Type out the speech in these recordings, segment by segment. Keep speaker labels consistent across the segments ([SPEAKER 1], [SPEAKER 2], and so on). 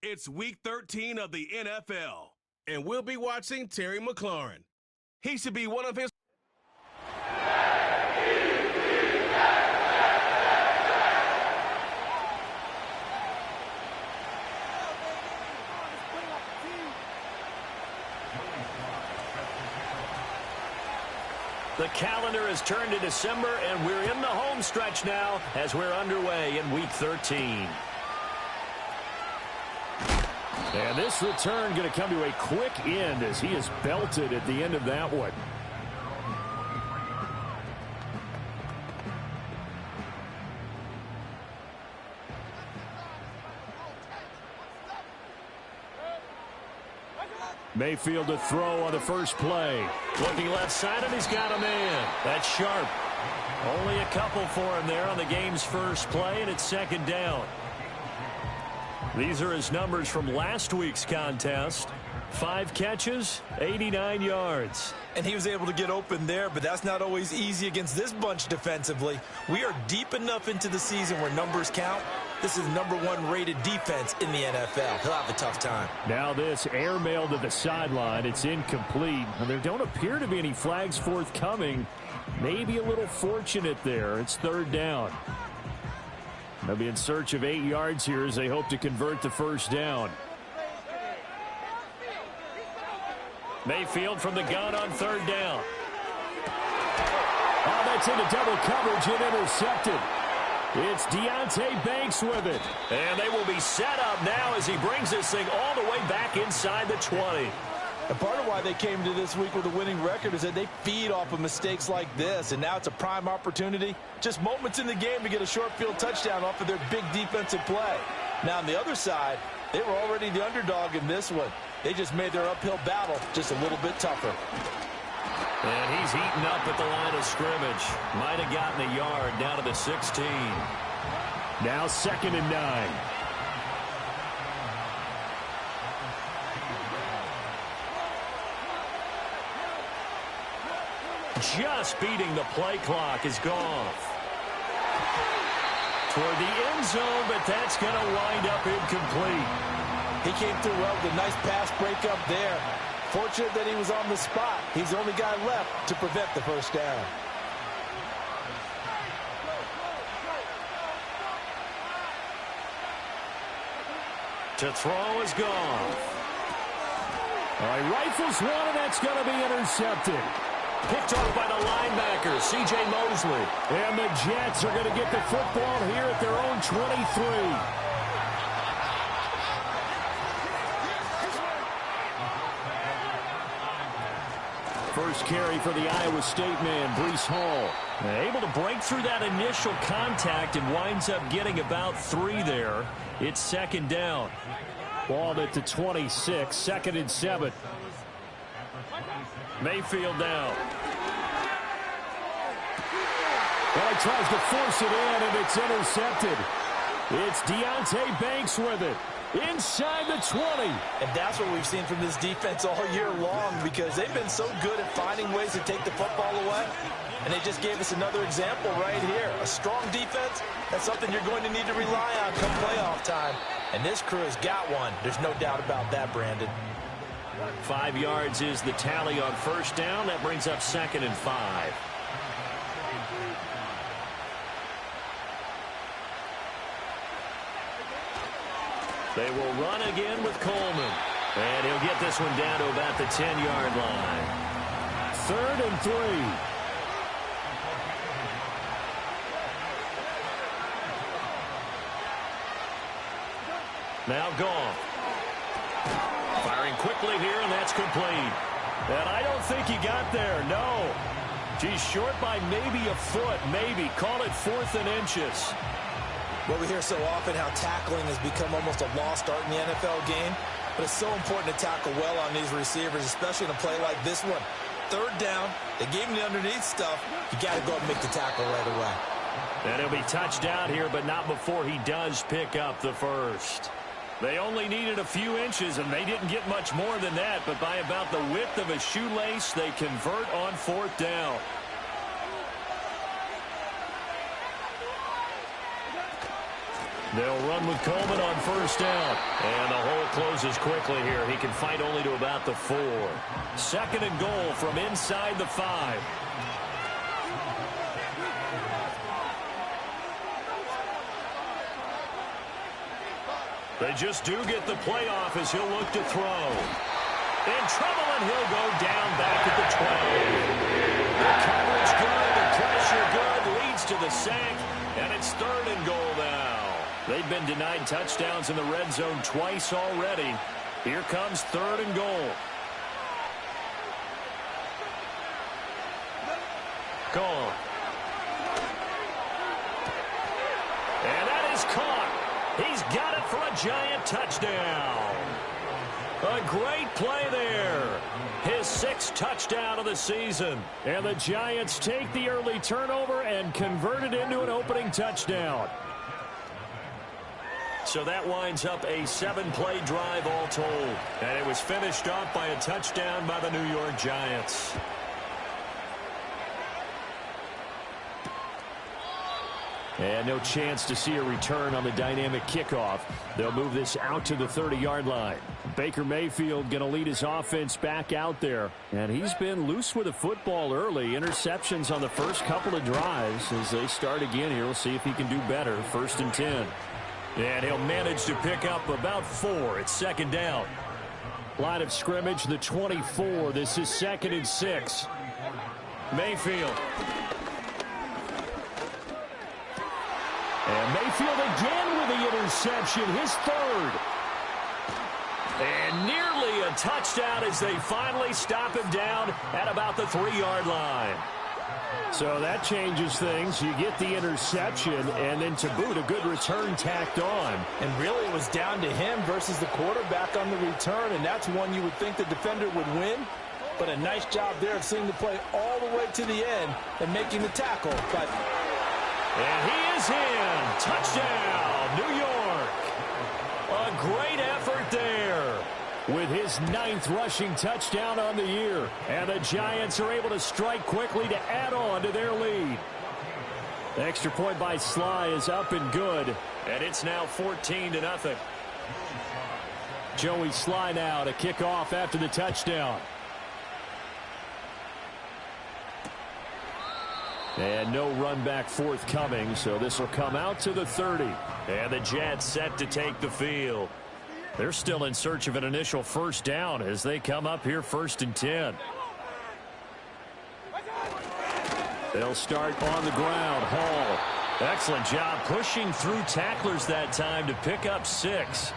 [SPEAKER 1] It's Week 13 of the NFL, and we'll be watching Terry McLaurin. He should be one of his...
[SPEAKER 2] The calendar has turned to December, and we're in the home stretch now as we're underway in Week 13. And this return going to come to a quick end as he is belted at the end of that one. Mayfield to throw on the first play. Looking left side, and he's got a man. That's sharp. Only a couple for him there on the game's first play, and it's second down. These are his numbers from last week's contest. 5 catches, 89 yards.
[SPEAKER 3] And he was able to get open there, but that's not always easy against this bunch defensively. We are deep enough into the season where numbers count. This is #1 rated defense in the NFL. He'll have a tough time.
[SPEAKER 2] Now this airmail to the sideline. It's incomplete. And there don't appear to be any flags forthcoming. Maybe a little fortunate there. It's third down. They'll be in search of 8 yards here as they hope to convert the first down. Mayfield from the gun on third down. Oh, that's into double coverage and intercepted. It's Deonte Banks with it. And they will be set up now as he brings this thing all the way back inside the 20.
[SPEAKER 3] And part of why they came to this week with a winning record is that they feed off of mistakes like this, and now it's a prime opportunity. Just moments in the game to get a short field touchdown off of their big defensive play. Now on the other side, they were already the underdog in this one. They just made their uphill battle just a little bit tougher.
[SPEAKER 2] And he's heating up at the line of scrimmage. Might have gotten a yard down to the 16. Now 2nd and 9. Just beating the play clock is Goff. Toward the end zone, but that's going to wind up incomplete.
[SPEAKER 3] He came through well with a nice pass breakup there. Fortunate that he was on the spot. He's the only guy left to prevent the first down.
[SPEAKER 2] To throw is Goff. All right, rifles one, and that's going to be intercepted. Picked off by the linebacker, C.J. Mosley. And the Jets are going to get the football here at their own 23. First carry for the Iowa State man, Breece Hall. Able to break through that initial contact and winds up getting about 3 there. It's second down. Ball at the 26, 2nd and 7. Mayfield down. Well, he tries to force it in, and it's intercepted. It's Deonte Banks with it. Inside the 20.
[SPEAKER 3] And that's what we've seen from this defense all year long, because they've been so good at finding ways to take the football away. And they just gave us another example right here. A strong defense, that's something you're going to need to rely on come playoff time. And this crew has got one. There's no doubt about that, Brandon.
[SPEAKER 2] 5 yards is the tally on first down. That brings up 2nd and 5. They will run again with Coleman. And he'll get this one down to about the 10-yard line. 3rd and 3. Now Goff. Firing quickly here, and that's complete. And I don't think he got there, no. He's short by maybe a foot, maybe. Call it 4th and inches.
[SPEAKER 3] Well, we hear so often how tackling has become almost a lost art in the NFL game. But it's so important to tackle well on these receivers, especially in a play like this one. 3rd down, they gave him the underneath stuff. You got to go and make the tackle right away.
[SPEAKER 2] And he'll be touched down here, but not before he does pick up the first. They only needed a few inches, and they didn't get much more than that. But by about the width of a shoelace, they convert on 4th down. They'll run with Coleman on first down. And the hole closes quickly here. He can fight only to about the 4. Second and goal from inside the 5. They just do get the playoff as he'll look to throw. In trouble, and he'll go down back at the 12. The coverage good, the pressure good, leads to the sack, and it's third and goal now. They've been denied touchdowns in the red zone twice already. Here comes third and goal. Gone. And that is caught. He's got it for a Giant touchdown. A great play there. His 6th touchdown of the season. And the Giants take the early turnover and convert it into an opening touchdown. So that winds up a 7-play drive all told. And it was finished off by a touchdown by the New York Giants. And no chance to see a return on the dynamic kickoff. They'll move this out to the 30-yard line. Baker Mayfield going to lead his offense back out there. And he's been loose with the football early. Interceptions on the first couple of drives. As they start again here, we'll see if he can do better. 1st and 10. And he'll manage to pick up about 4. It's second down. Line of scrimmage, the 24. This is 2nd and 6. Mayfield. And Mayfield again with the interception, his 3rd. And nearly a touchdown as they finally stop him down at about the 3-yard line. So that changes things. You get the interception, and then to boot, a good return tacked on.
[SPEAKER 3] And really it was down to him versus the quarterback on the return, and that's one you would think the defender would win. But a nice job there of seeing the play all the way to the end and making the tackle.
[SPEAKER 2] And he is in. Touchdown, New York. A great effort there with his 9th rushing touchdown on the year. And the Giants are able to strike quickly to add on to their lead. The extra point by Sly is up and good. And it's now 14-0. Joey Sly now to kick off after the touchdown. And no run back forthcoming, so this will come out to the 30. And the Jets set to take the field. They're still in search of an initial first down as they come up here 1st and 10. They'll start on the ground. Hall, excellent job pushing through tacklers that time to pick up 6.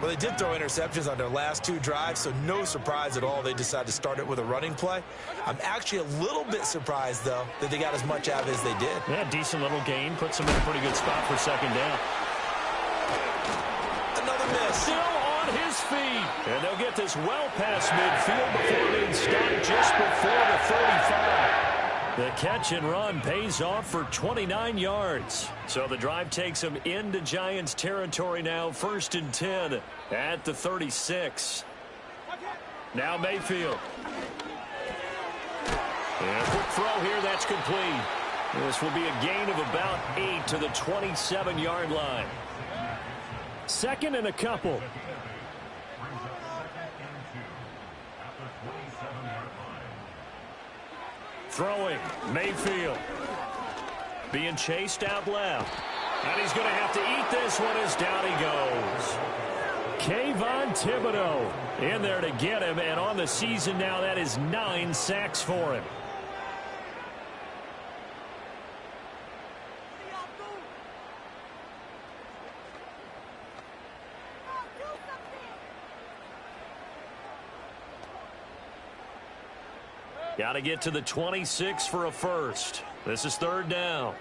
[SPEAKER 3] Well, they did throw interceptions on their last 2 drives, so no surprise at all they decided to start it with a running play. I'm actually a little bit surprised, though, that they got as much out of it as they did.
[SPEAKER 2] Yeah, decent little gain. Puts them in a pretty good spot for second down.
[SPEAKER 3] Another miss.
[SPEAKER 2] Still on his feet. And they'll get this well past midfield before being stopped just before the 35. The catch and run pays off for 29 yards. So the drive takes them into Giants territory now, 1st and 10 at the 36. Now Mayfield. And a quick throw here, that's complete. This will be a gain of about 8 to the 27-yard line. 2nd and a couple. Throwing, Mayfield. Being chased out left. And he's going to have to eat this one as down he goes. Kayvon Thibodeau in there to get him. And on the season now, that is 9 sacks for him. Got to get to the 26 for a first. This is 3rd down.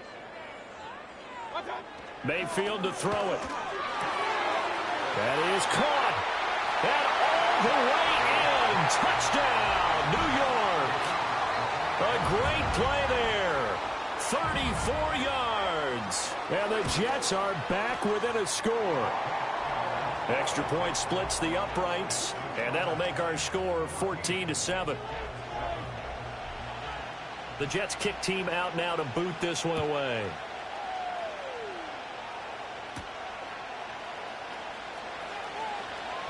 [SPEAKER 2] Mayfield to throw it. That is caught. And all the way in. Touchdown, New York. A great play there. 34 yards. And the Jets are back within a score. Extra point splits the uprights. And that'll make our score 14-7. The Jets kick team out now to boot this one away.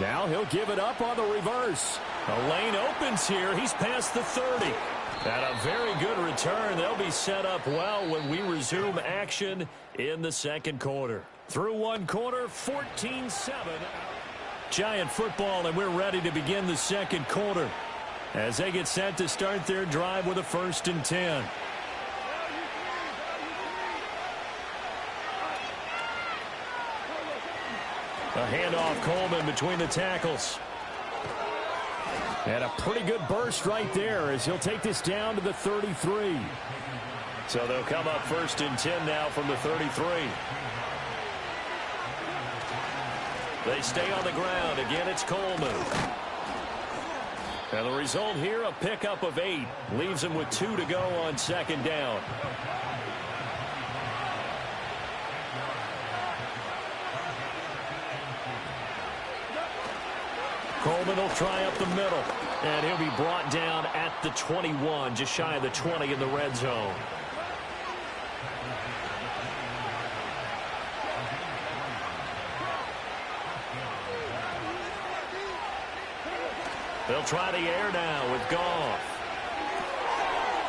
[SPEAKER 2] Now he'll give it up on the reverse. The lane opens here. He's past the 30. And a very good return. They'll be set up well when we resume action in the second quarter. Through one quarter, 14-7. Giant football, and we're ready to begin the second quarter as they get set to start their drive with a 1st and 10. A handoff, Coleman between the tackles. And a pretty good burst right there as he'll take this down to the 33. So they'll come up 1st and 10 now from the 33. They stay on the ground. Again, it's Coleman. And the result here, a pickup of 8. Leaves him with 2 to go on 2nd down. Coleman will try up the middle. And he'll be brought down at the 21, just shy of the 20 in the red zone. They'll try the air now with Goff.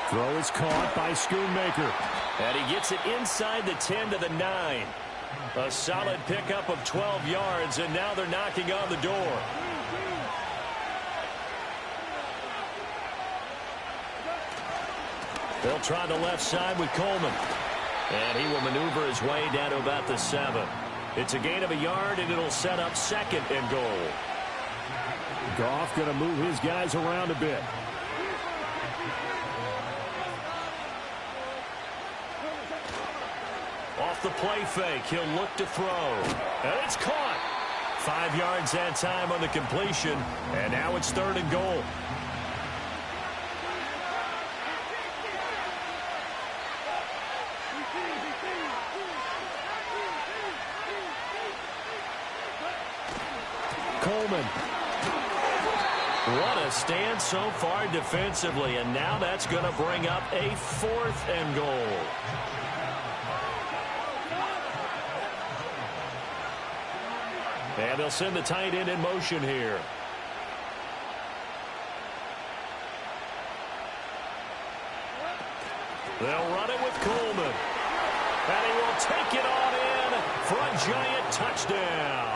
[SPEAKER 2] Throw is caught by Schoonmaker. And he gets it inside the 10 to the 9. A solid pickup of 12 yards, and now they're knocking on the door. They'll try the left side with Coleman. And he will maneuver his way down to about the 7. It's a gain of a yard, and it'll set up 2nd and goal. Goff going to move his guys around a bit. Off the play fake, he'll look to throw. And it's caught. 5 yards that time on the completion. And now it's 3rd and goal. Coleman. What a stand so far defensively, and now that's going to bring up a 4th and goal. And they'll send the tight end in motion here. They'll run it with Coleman. And he will take it on in for a giant touchdown.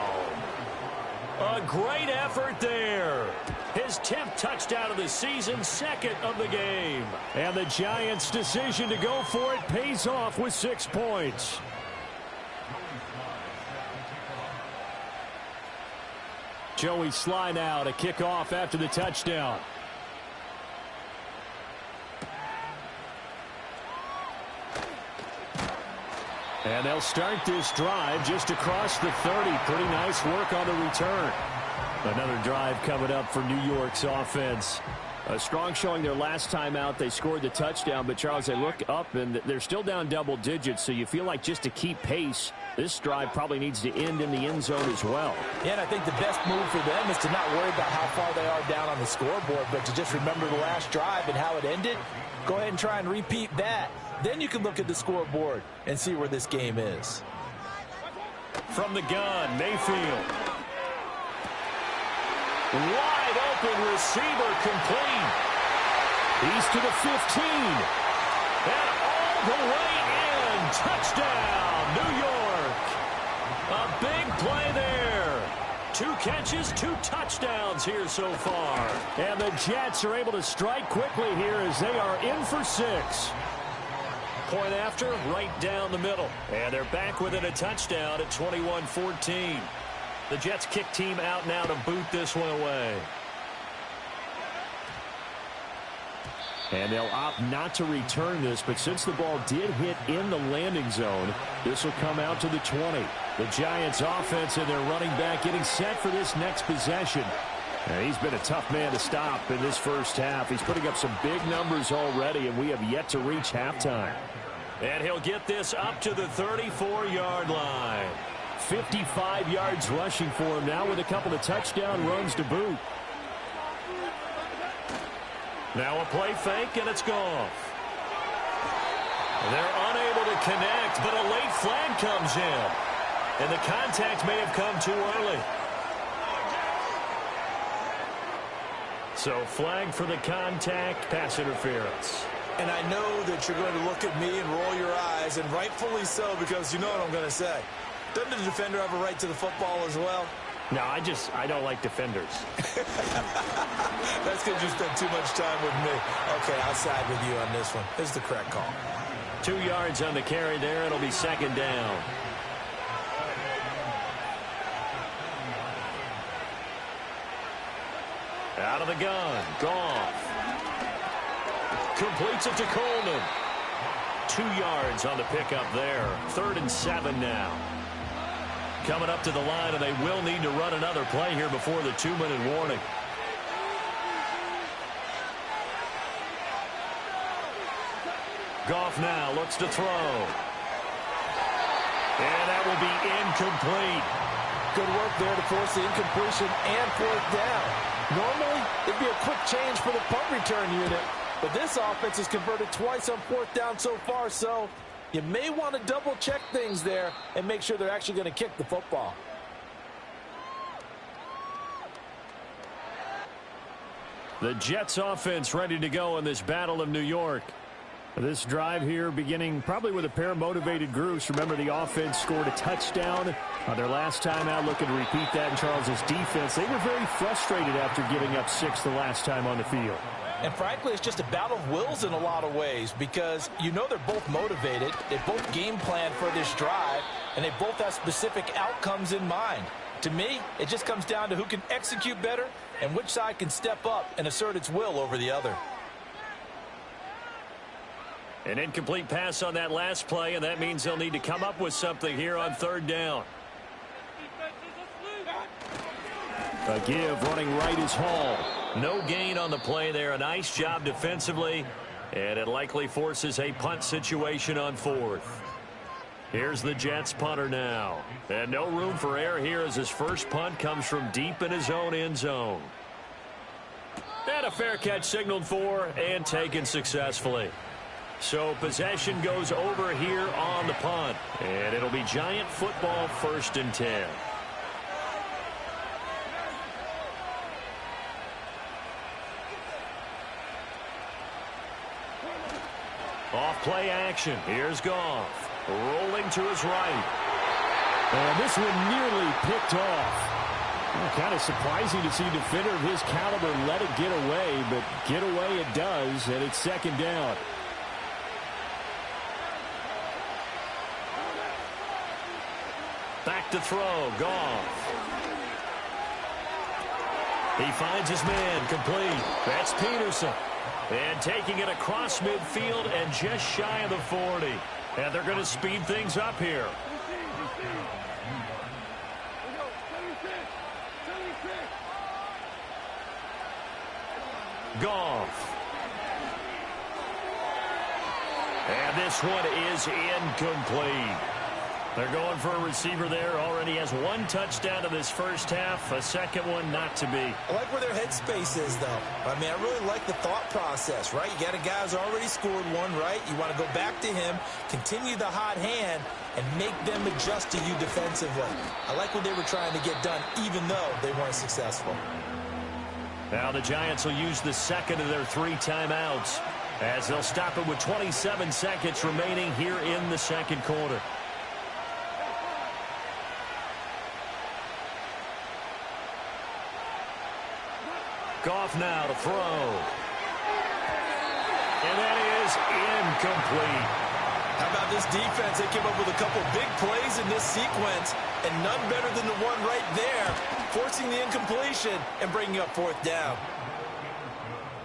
[SPEAKER 2] A great effort there. His 10th touchdown of the season, 2nd of the game. And the Giants' decision to go for it pays off with 6 points. Joey Sly now to kick off after the touchdown. And they'll start this drive just across the 30. Pretty nice work on the return. Another drive coming up for New York's offense. A strong showing their last time out. They scored the touchdown, but Charles, they look up and they're still down double digits, so you feel like just to keep pace, this drive probably needs to end in the end zone as well.
[SPEAKER 3] Yeah, and I think the best move for them is to not worry about how far they are down on the scoreboard, but to just remember the last drive and how it ended. Go ahead and try and repeat that. Then you can look at the scoreboard and see where this game is.
[SPEAKER 2] From the gun, Mayfield. Wide open receiver complete. He's to the 15. And all the way in. Touchdown, New York. A big play there. 2 catches, 2 touchdowns here so far. And the Jets are able to strike quickly here as they are in for 6. Point after, right down the middle. And they're back within a touchdown at 21-14. The Jets kick team out now to boot this one away. And they'll opt not to return this, but since the ball did hit in the landing zone, this will come out to the 20. The Giants offense and their running back getting set for this next possession. And he's been a tough man to stop in this first half. He's putting up some big numbers already, and we have yet to reach halftime. And he'll get this up to the 34-yard line. 55 yards rushing for him now with a couple of touchdown runs to boot. Now a play fake, and it's Goff. They're unable to connect, but a late flag comes in. And the contact may have come too early. So flag for the contact, pass interference.
[SPEAKER 3] And I know that you're going to look at me and roll your eyes, and rightfully so, because you know what I'm going to say. Doesn't the defender have a right to the football as well?
[SPEAKER 2] No, I don't like defenders.
[SPEAKER 3] That's because you spent too much time with me. Okay, I'll side with you on this one. This is the correct call.
[SPEAKER 2] 2 yards on the carry there. It'll be second down. Out of the gun. Goff. Completes it to Coleman. 2 yards on the pickup there. 3rd and 7 now. Coming up to the line, and they will need to run another play here before the 2-minute warning. Goff now looks to throw. And that will be incomplete.
[SPEAKER 3] Good work there to force the incompletion and 4th down. Normally, it'd be a quick change for the punt return unit. But this offense has converted twice on 4th down so far, so you may want to double-check things there and make sure they're actually going to kick the football.
[SPEAKER 2] The Jets offense ready to go in this Battle of New York. This drive here beginning probably with a pair of motivated groups. Remember, the offense scored a touchdown on their last time out, looking to repeat that in Charles's defense. They were very frustrated after giving up 6 the last time on the field.
[SPEAKER 3] And frankly, it's just a battle of wills in a lot of ways, because you know they're both motivated, they both game plan for this drive, and they both have specific outcomes in mind. To me, it just comes down to who can execute better and which side can step up and assert its will over the other.
[SPEAKER 2] An incomplete pass on that last play, and that means they'll need to come up with something here on 3rd down. A give running right is Hall. No gain on the play there. A nice job defensively, and it likely forces a punt situation on 4th. Here's the Jets punter now. And no room for error here as his first punt comes from deep in his own end zone. And a fair catch signaled for and taken successfully. So possession goes over here on the punt. And it'll be Giant football, 1st and 10. Off play action. Here's Goff. Rolling to his right.
[SPEAKER 4] And this one nearly picked off. Kind of surprising to see a defender of his caliber let it get away, but get away it does, and it's 2nd down.
[SPEAKER 2] Back to throw. Goff. He finds his man. Complete. That's Peterson. And taking it across midfield and just shy of the 40. And they're going to speed things up here. Goff. And this one is incomplete. They're going for a receiver there. Already has 1 touchdown in this first half. A second one not to be.
[SPEAKER 3] I like where their headspace is, though. I mean, I really like the thought process, right? You got a guy who's already scored 1, right? You want to go back to him, continue the hot hand, and make them adjust to you defensively. I like what they were trying to get done, even though they weren't successful.
[SPEAKER 2] Now the Giants will use the second of their 3 timeouts as they'll stop it with 27 seconds remaining here in the second quarter. Goff now to throw. And that is incomplete.
[SPEAKER 3] How about this defense? They came up with a couple big plays in this sequence, and none better than the one right there, forcing the incompletion and bringing up 4th down.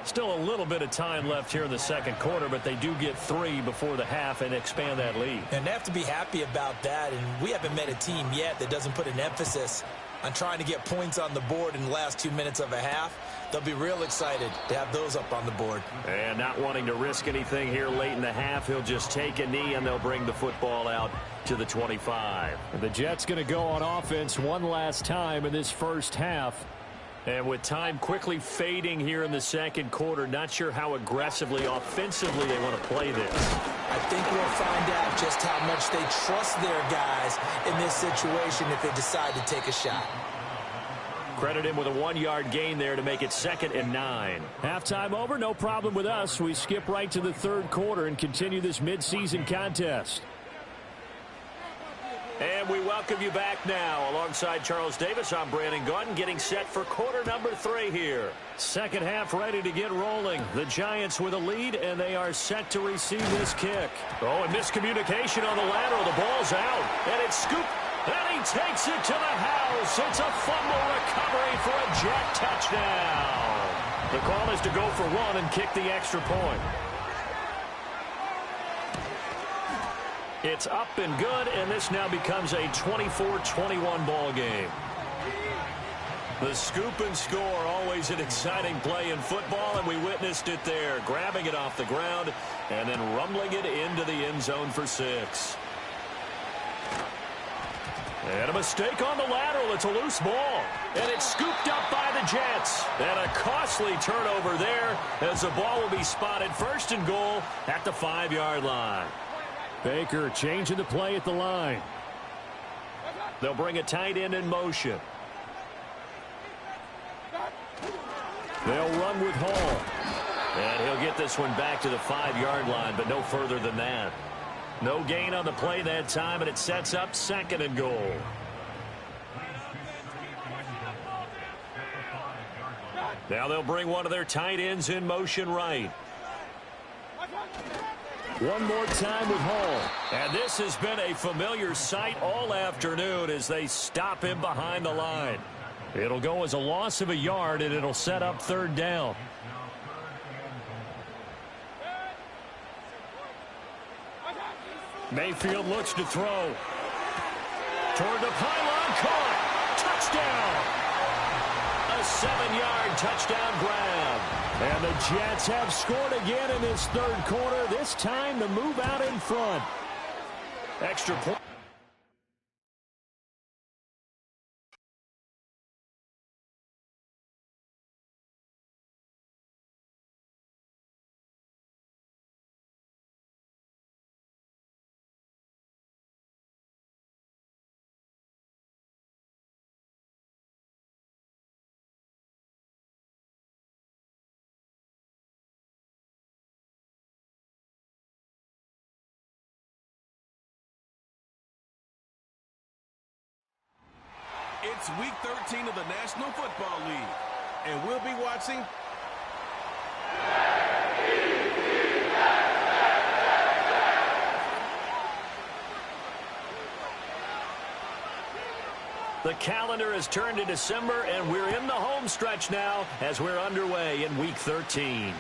[SPEAKER 2] Still a little bit of time left here in the second quarter, but they do get 3 before the half and expand that lead.
[SPEAKER 3] And they have to be happy about that, and we haven't met a team yet that doesn't put an emphasis on trying to get points on the board in the last 2 minutes of a half. They'll be real excited to have those up on the board.
[SPEAKER 2] And not wanting to risk anything here late in the half, he'll just take a knee and they'll bring the football out to the 25.
[SPEAKER 4] The Jets going to go on offense one last time in this first half.
[SPEAKER 2] And with time quickly fading here in the second quarter, not sure how aggressively, offensively they want to play this.
[SPEAKER 3] I think we'll find out just how much they trust their guys in this situation if they decide to take a shot.
[SPEAKER 2] Credit him with a 1-yard gain there to make it 2nd and 9.
[SPEAKER 4] Halftime over, no problem with us. We skip right to the third quarter and continue this midseason contest.
[SPEAKER 2] And we welcome you back now. Alongside Charles Davis, I'm Brandon Gaudin, getting set for quarter number 3 here.
[SPEAKER 4] Second half ready to get rolling. The Giants with a lead, and they are set to receive this kick.
[SPEAKER 2] Oh, and miscommunication on the lateral. The ball's out, and it's scooped, and he takes it to the house. It's a fumble recovery for a Jet touchdown. The call is to go for 1 and kick the extra point. It's up and good, and this now becomes a 24-21 ball game. The scoop and score, always an exciting play in football, and we witnessed it there, grabbing it off the ground and then rumbling it into the end zone for 6. And a mistake on the lateral. It's a loose ball, and it's scooped up by the Jets. And a costly turnover there as the ball will be spotted 1st and goal at the 5-yard line.
[SPEAKER 4] Baker changing the play at the line.
[SPEAKER 2] They'll bring a tight end in motion.
[SPEAKER 4] They'll run with Hall.
[SPEAKER 2] And he'll get this one back to the 5-yard line, but no further than that. No gain on the play that time, and it sets up 2nd and goal. Now they'll bring one of their tight ends in motion right.
[SPEAKER 4] One more time with Hall.
[SPEAKER 2] And this has been a familiar sight all afternoon as they stop him behind the line.
[SPEAKER 4] It'll go as a loss of a yard, and it'll set up 3rd down. Mayfield looks to throw. Toward the pylon, caught. Touchdown.
[SPEAKER 2] A 7-yard touchdown grab.
[SPEAKER 4] And the Jets have scored again in this third quarter. This time to move out in front.
[SPEAKER 2] Extra point.
[SPEAKER 1] It's Week 13 of the National Football League, and we'll be watching
[SPEAKER 2] The calendar has turned to December, and we're in the home stretch now as we're underway in Week 13.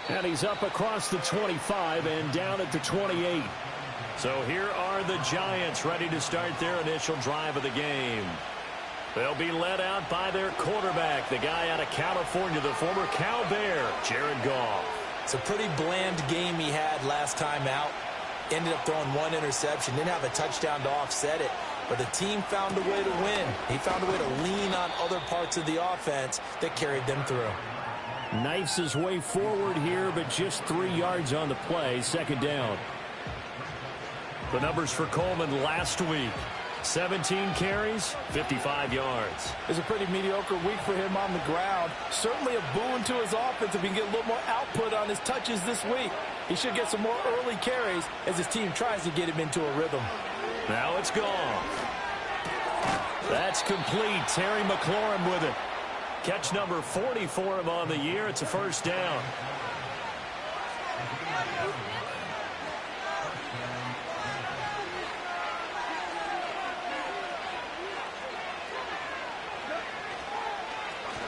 [SPEAKER 4] And he's up across the 25 and down at the 28.
[SPEAKER 2] So here are the Giants ready to start their initial drive of the game. They'll be led out by their quarterback, the guy out of California, the former Cal Bear, Jared Goff.
[SPEAKER 3] It's a pretty bland game he had last time out. Ended up throwing 1 interception. Didn't have a touchdown to offset it. But the team found a way to win. He found a way to lean on other parts of the offense that carried them through.
[SPEAKER 4] Knifes his way forward here, but just 3 yards on the play. Second down.
[SPEAKER 2] The numbers for Coleman last week. 17 carries, 55 yards.
[SPEAKER 3] It's a pretty mediocre week for him on the ground. Certainly a boon to his offense if he can get a little more output on his touches this week. He should get some more early carries as his team tries to get him into a rhythm.
[SPEAKER 2] Now it's gone. That's complete. Terry McLaurin with it. Catch number 40 for him on the year. It's a first down.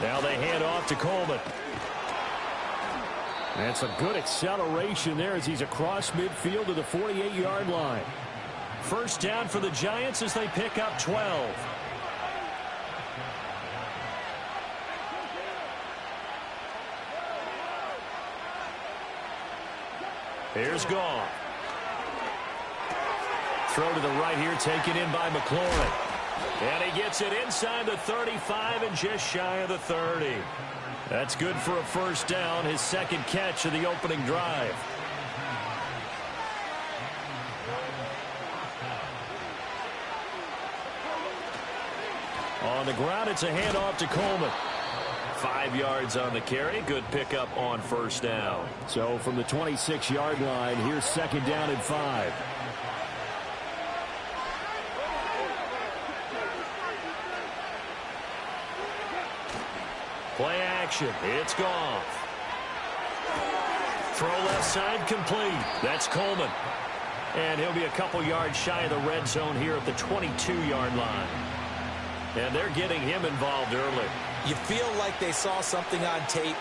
[SPEAKER 2] Now they hand off to Coleman.
[SPEAKER 4] That's a good acceleration there as he's across midfield to the 48-yard line.
[SPEAKER 2] First down for the Giants as they pick up 12. Here's Goff. Throw to the right here, taken in by McLaurin. And he gets it inside the 35 and just shy of the 30. That's good for a first down, his second catch of the opening drive. On the ground, it's a handoff to Coleman. 5 yards on the carry. Good pickup on first down.
[SPEAKER 4] So from the 26-yard line, here's second down and 5.
[SPEAKER 2] Play action. It's Goff. Throw left side complete. That's Coleman. And he'll be a couple yards shy of the red zone here at the 22-yard line. And they're getting him involved early.
[SPEAKER 3] You feel like they saw something on tape,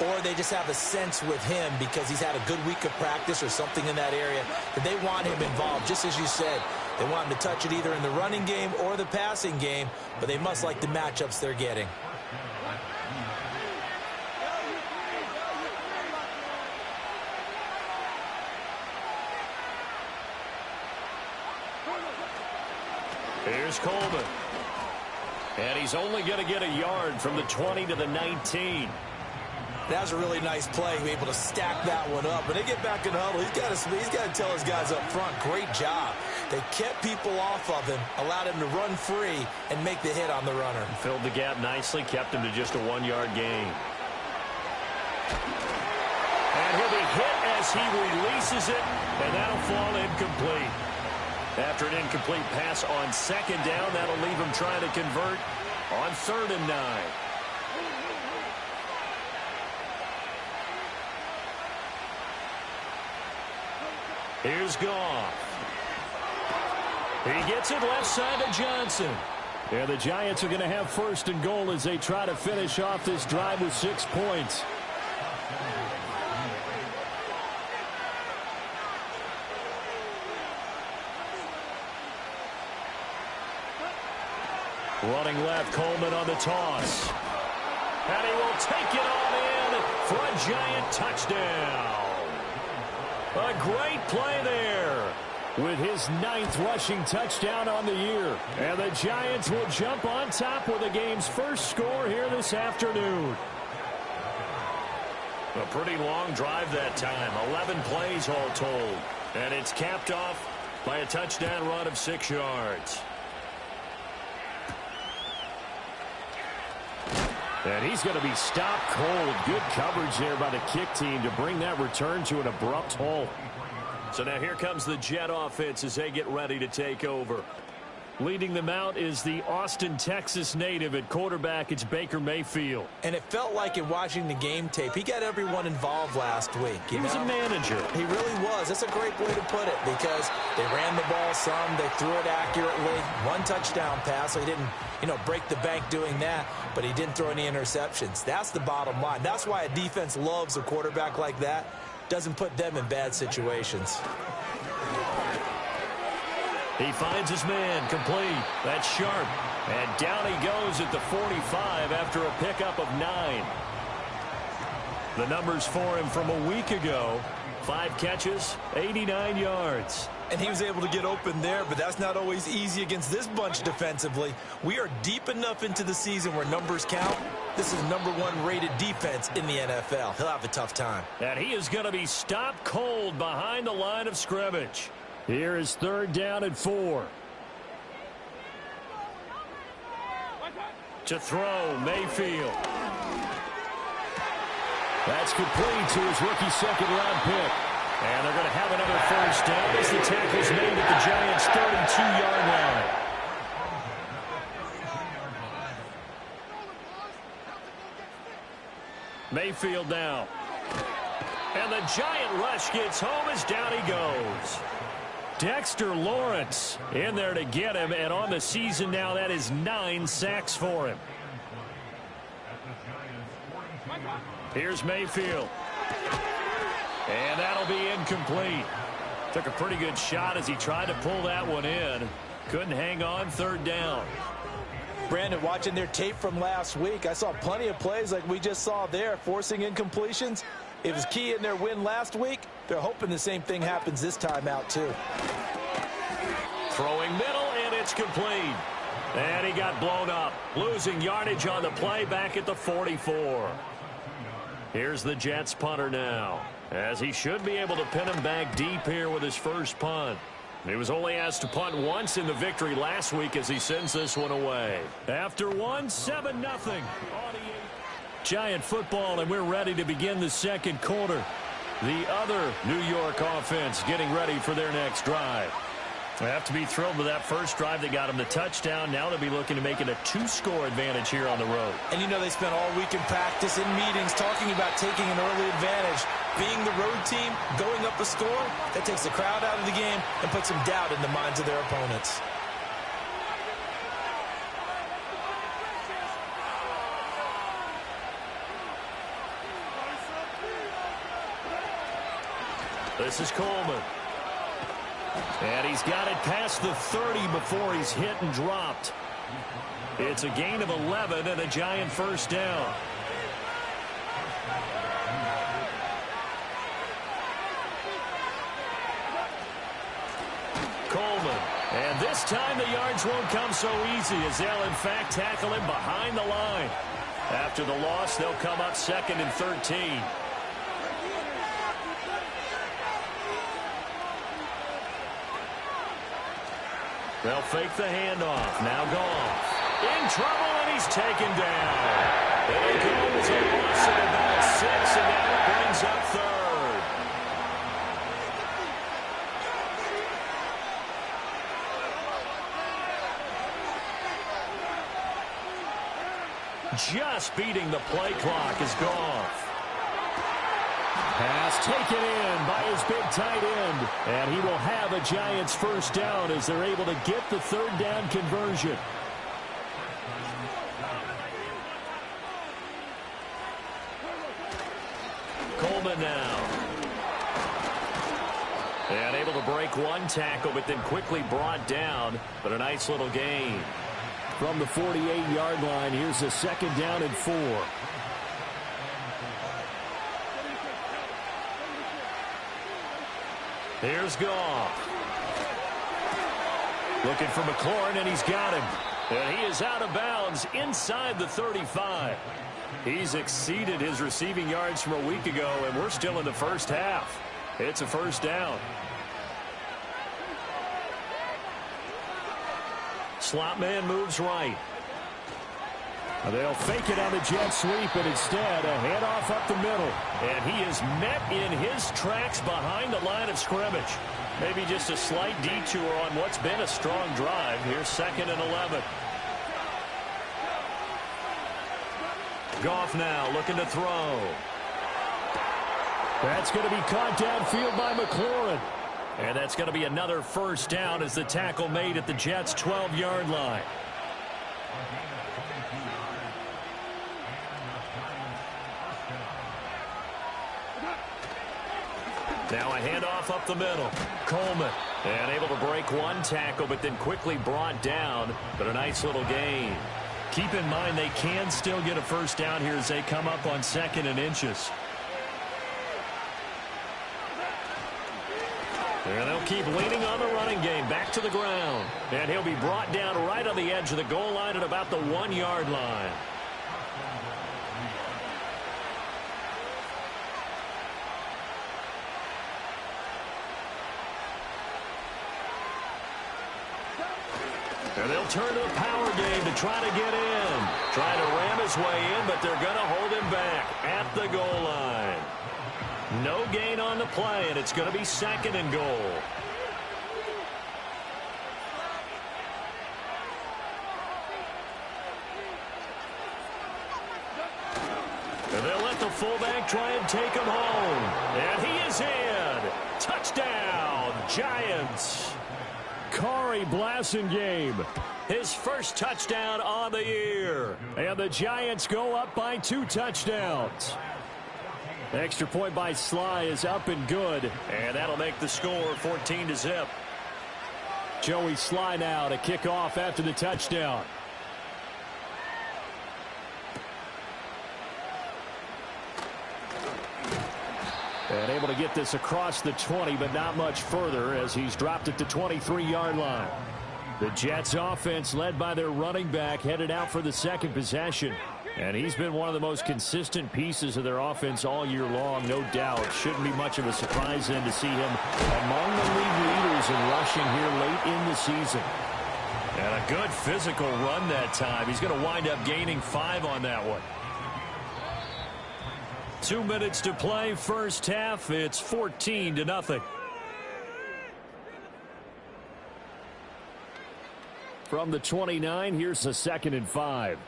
[SPEAKER 3] or they just have a sense with him because he's had a good week of practice or something in that area that they want him involved. Just as you said, they want him to touch it either in the running game or the passing game, but they must like the matchups they're getting.
[SPEAKER 2] Here's Coleman. And he's only going to get a yard from the 20 to the 19.
[SPEAKER 3] That was a really nice play, able to stack that one up. When they get back in the huddle, he's got to tell his guys up front, great job. They kept people off of him, allowed him to run free, and make the hit on the runner.
[SPEAKER 2] Filled the gap nicely, kept him to just a 1-yard gain. And he'll be hit as he releases it, and that'll fall incomplete. After an incomplete pass on second down, that'll leave him trying to convert on 3rd and 9. Here's Goff. He gets it left side to Johnson.
[SPEAKER 4] Yeah, the Giants are going to have 1st and goal as they try to finish off this drive with 6 points.
[SPEAKER 2] Running left, Coleman on the toss. And he will take it on in for a Giant touchdown. A great play there.
[SPEAKER 4] With his 9th rushing touchdown on the year. And the Giants will jump on top with the game's first score here this afternoon.
[SPEAKER 2] A pretty long drive that time. 11 plays all told. And it's capped off by a touchdown run of 6 yards.
[SPEAKER 4] And he's going to be stopped cold. Good coverage there by the kick team to bring that return to an abrupt halt.
[SPEAKER 2] So now here comes the Jet offense as they get ready to take over. Leading them out is the Austin, Texas native at quarterback. It's Baker Mayfield.
[SPEAKER 3] And it felt like in watching the game tape, he got everyone involved last week.
[SPEAKER 2] He was a manager.
[SPEAKER 3] He really was. That's a great way to put it because they ran the ball some, they threw it accurately. 1 touchdown pass, so he didn't, break the bank doing that, but he didn't throw any interceptions. That's the bottom line. That's why a defense loves a quarterback like that. Doesn't put them in bad situations.
[SPEAKER 2] He finds his man complete. That's Sharp. And down he goes at the 45 after a pickup of 9. The numbers for him from a week ago. 5 catches, 89 yards.
[SPEAKER 3] And he was able to get open there, but that's not always easy against this bunch defensively. We are deep enough into the season where numbers count. This is #1 rated defense in the NFL. He'll have a tough time.
[SPEAKER 2] And he is going to be stopped cold behind the line of scrimmage.
[SPEAKER 4] Here is 3rd down and 4.
[SPEAKER 2] To throw, Mayfield.
[SPEAKER 4] That's complete to his rookie 2nd-round pick.
[SPEAKER 2] And they're going to have another first down as the tackle's made at the Giants' 32-yard line. Mayfield now. And the Giant rush gets home as down he goes. Dexter Lawrence in there to get him, and on the season now, that is 9 sacks for him. Here's Mayfield. And that'll be incomplete. Took a pretty good shot as he tried to pull that one in. Couldn't hang on, 3rd down.
[SPEAKER 3] Brandon, watching their tape from last week, I saw plenty of plays like we just saw there, forcing incompletions. It was key in their win last week. They're hoping the same thing happens this time out, too.
[SPEAKER 2] Throwing middle, and it's complete. And he got blown up, losing yardage on the play back at the 44. Here's the Jets punter now, as he should be able to pin him back deep here with his first punt. He was only asked to punt once in the victory last week as he sends this one away. After one, 7-0. Giant football, and we're ready to begin the second quarter. The other New York offense getting ready for their next drive. They have to be thrilled with that first drive that got them the touchdown. Now they'll be looking to make it a 2-score advantage here on the road.
[SPEAKER 3] And you know they spent all week in practice, in meetings, talking about taking an early advantage. Being the road team, going up a score, that takes the crowd out of the game and puts some doubt in the minds of their opponents.
[SPEAKER 2] This is Coleman. And he's got it past the 30 before he's hit and dropped. It's a gain of 11 and a Giant first down. Coleman. And this time the yards won't come so easy as they'll in fact tackle him behind the line. After the loss, they'll come up 2nd and 13. They'll fake the handoff. Now Goff. In trouble, and he's taken down. There goes a loss of about 6, and now it brings up 3rd. Just beating the play clock is Goff.
[SPEAKER 4] Pass taken in by his big tight end. And he will have a Giants first down as they're able to get the 3rd down conversion.
[SPEAKER 2] Coleman now. And able to break one tackle, but then quickly brought down. But a nice little gain.
[SPEAKER 4] From the 48-yard line, here's a 2nd down and 4.
[SPEAKER 2] Here's Goff. Looking for McLaurin, and he's got him. And he is out of bounds inside the 35. He's exceeded his receiving yards from a week ago, and we're still in the first half. It's a first down. Slot man moves right.
[SPEAKER 4] They'll fake it on the jet sweep, and instead a handoff up the middle.
[SPEAKER 2] And he is met in his tracks behind the line of scrimmage. Maybe just a slight detour on what's been a strong drive. Here's 2nd and 11. Goff now looking to throw.
[SPEAKER 4] That's going to be caught downfield by McLaurin.
[SPEAKER 2] And that's going to be another first down as the tackle made at the Jets' 12-yard line. Now a handoff up the middle. Coleman. And able to break one tackle, but then quickly brought down. But a nice little gain. Keep in mind they can still get a first down here as they come up on 2nd and inches. And they'll keep leaning on the running game. Back to the ground. And he'll be brought down right on the edge of the goal line at about the 1-yard line. And they'll turn to the power game to try to get in. Trying to ram his way in, but they're going to hold him back at the goal line. No gain on the play, and it's going to be 2nd and goal. And they'll let the fullback try and take him home. And he is in. Touchdown, Giants.
[SPEAKER 4] Corey Blasingame.
[SPEAKER 2] His first touchdown on the year.
[SPEAKER 4] And the Giants go up by 2 touchdowns. Extra point by Sly is up and good.
[SPEAKER 2] And that'll make the score 14-0.
[SPEAKER 4] Joey Sly now to kick off after the touchdown. And able to get this across the 20, but not much further as he's dropped at the 23-yard line. The Jets offense led by their running back headed out for the 2nd possession.
[SPEAKER 2] And he's been one of the most consistent pieces of their offense all year long, no doubt. Shouldn't be much of a surprise then to see him among the league leaders in rushing here late in the season. And a good physical run that time. He's going to wind up gaining 5 on that one. 2 minutes to play, first half. It's 14-0. From the 29, here's a 2nd and 5.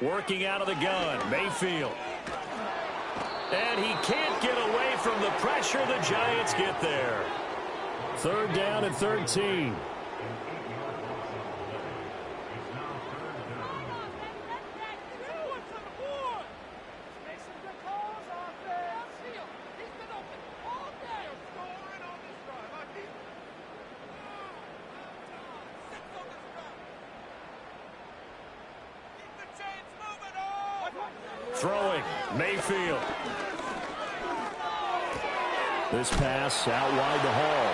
[SPEAKER 2] Working out of the gun, Mayfield. And he can't get away from the pressure. The Giants get there. 3rd down and 13. Throwing, Mayfield. This pass out wide to Hall.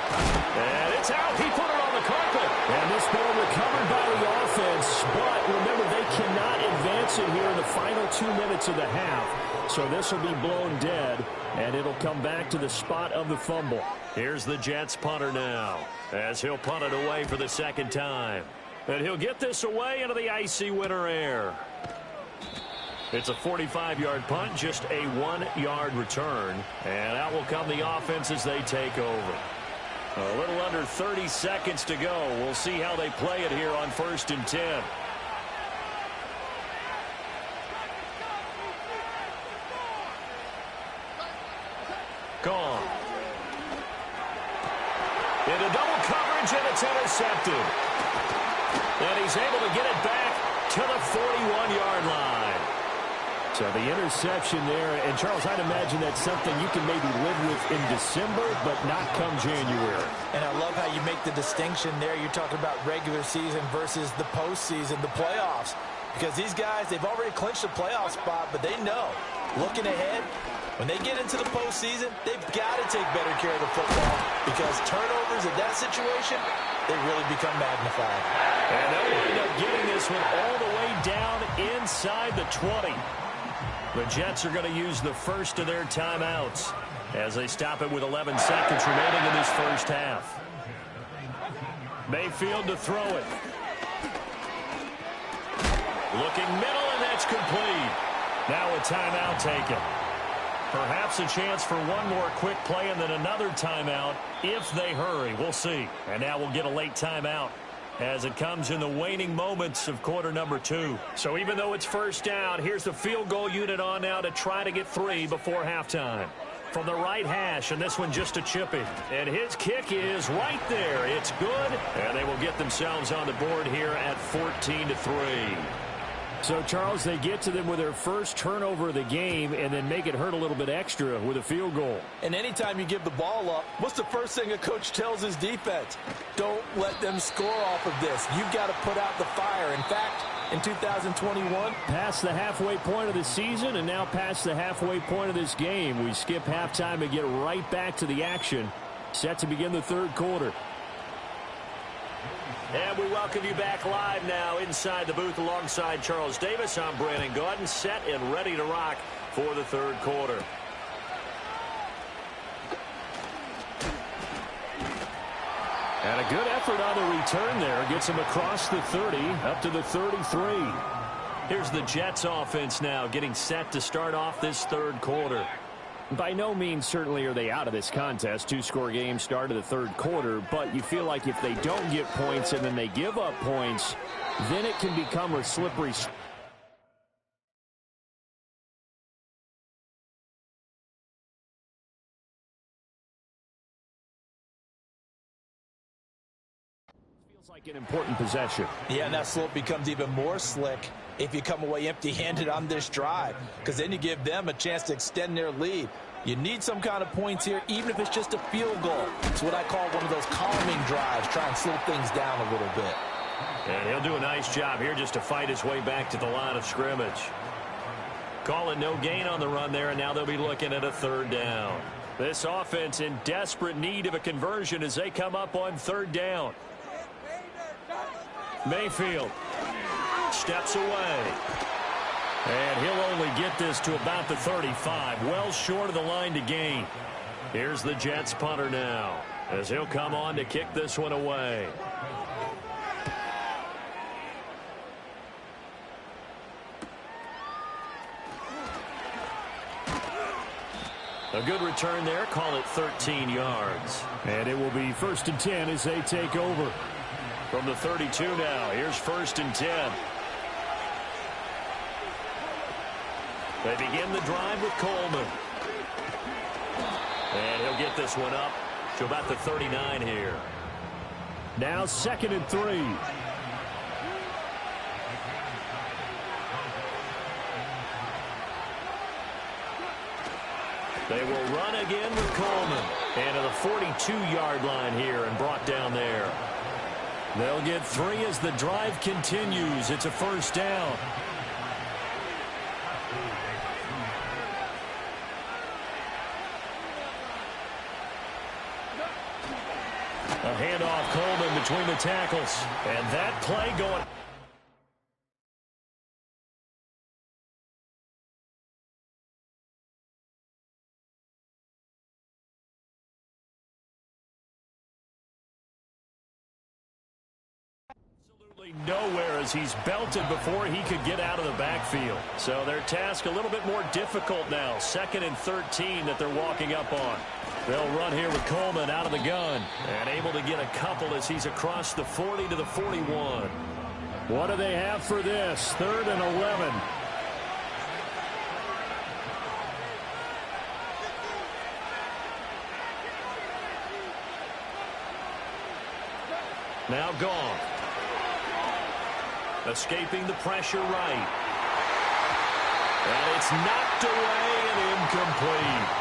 [SPEAKER 2] And it's out. He put it on the carpet. And this ball recovered by the offense. But remember, they cannot advance it here in the final 2 minutes of the half. So this will be blown dead. And it'll come back to the spot of the fumble. Here's the Jets punter now, as he'll punt it away for the 2nd time. And he'll get this away into the icy winter air. It's a 45-yard punt, just a 1-yard return. And out will come the offense as they take over. A little under 30 seconds to go. We'll see how they play it here on 1st and 10. Gone. Into double coverage, and it's intercepted. And he's able to get it back to the 41-yard line. So the interception there, and Charles, I'd imagine that's something you can maybe live with in December, but not come January.
[SPEAKER 3] And I love how you make the distinction there. You're talking about regular season versus the postseason, the playoffs. Because these guys, they've already clinched a playoff spot, but they know, looking ahead, when they get into the postseason, they've got to take better care of the football, because turnovers in that situation, they really become magnified.
[SPEAKER 2] And they'll wind up getting this one all the way down inside the 20. The Jets are going to use the first of their timeouts as they stop it with 11 seconds remaining in this first half. Mayfield to throw it. Looking middle, and that's complete. Now a timeout taken. Perhaps a chance for one more quick play and then another timeout if they hurry. We'll see. And now we'll get a late timeout as it comes in the waning moments of quarter number 2. So even though it's first down, here's the field goal unit on now to try to get 3 before halftime. From the right hash, and this one just a chipping. And his kick is right there. It's good, and they will get themselves on the board here at 14-3. So, Charles, they get to them with their first turnover of the game and then make it hurt a little bit extra with a field goal.
[SPEAKER 3] And anytime you give the ball up, what's the first thing a coach tells his defense? Don't let them score off of this. You've got to put out the fire. In fact, in 2021,
[SPEAKER 2] past the halfway point of the season and now past the halfway point of this game. We skip halftime and get right back to the action. Set to begin the 3rd quarter. And we welcome you back live now inside the booth alongside Charles Davis. I'm Brandon Gaudin, set and ready to rock for the 3rd quarter. And a good effort on the return there. Gets him across the 30, up to the 33. Here's the Jets offense now getting set to start off this 3rd quarter. By no means certainly are they out of this contest. 2-score game start of the 3rd quarter, but you feel like if they don't get points and then they give up points, then it can become a slippery slope. Feels like an important possession.
[SPEAKER 3] Yeah, and that slope becomes even more slick if you come away empty-handed on this drive, because then you give them a chance to extend their lead. You need some kind of points here, even if it's just a field goal. It's what I call one of those calming drives, try and slow things down a little bit.
[SPEAKER 2] And he'll do a nice job here just to fight his way back to the line of scrimmage. Calling no gain on the run there, and now they'll be looking at a 3rd down. This offense in desperate need of a conversion as they come up on 3rd down. Mayfield. steps away. And he'll only get this to about the 35, well short of the line to gain. Here's the Jets punter now, as he'll come on to kick this one away. A good return there, call it 13 yards.
[SPEAKER 4] And it will be 1st and 10 as they take over.
[SPEAKER 2] From the 32 now, here's 1st and 10. They begin the drive with Coleman. And he'll get this one up to about the 39 here.
[SPEAKER 4] Now 2nd and 3.
[SPEAKER 2] They will run again with Coleman. And to the 42-yard line here and brought down there. They'll get 3 as the drive continues. It's a 1st down. A handoff, Coleman between the tackles. And that play going. Absolutely nowhere as he's belted before he could get out of the backfield. So their task a little bit more difficult now. 2nd and 13 that they're walking up on. They'll run here with Coleman out of the gun and able to get a couple as he's across the 40 to the 41.
[SPEAKER 4] What do they have for this? 3rd and 11.
[SPEAKER 2] Now gone. Escaping the pressure right. And it's knocked away and incomplete.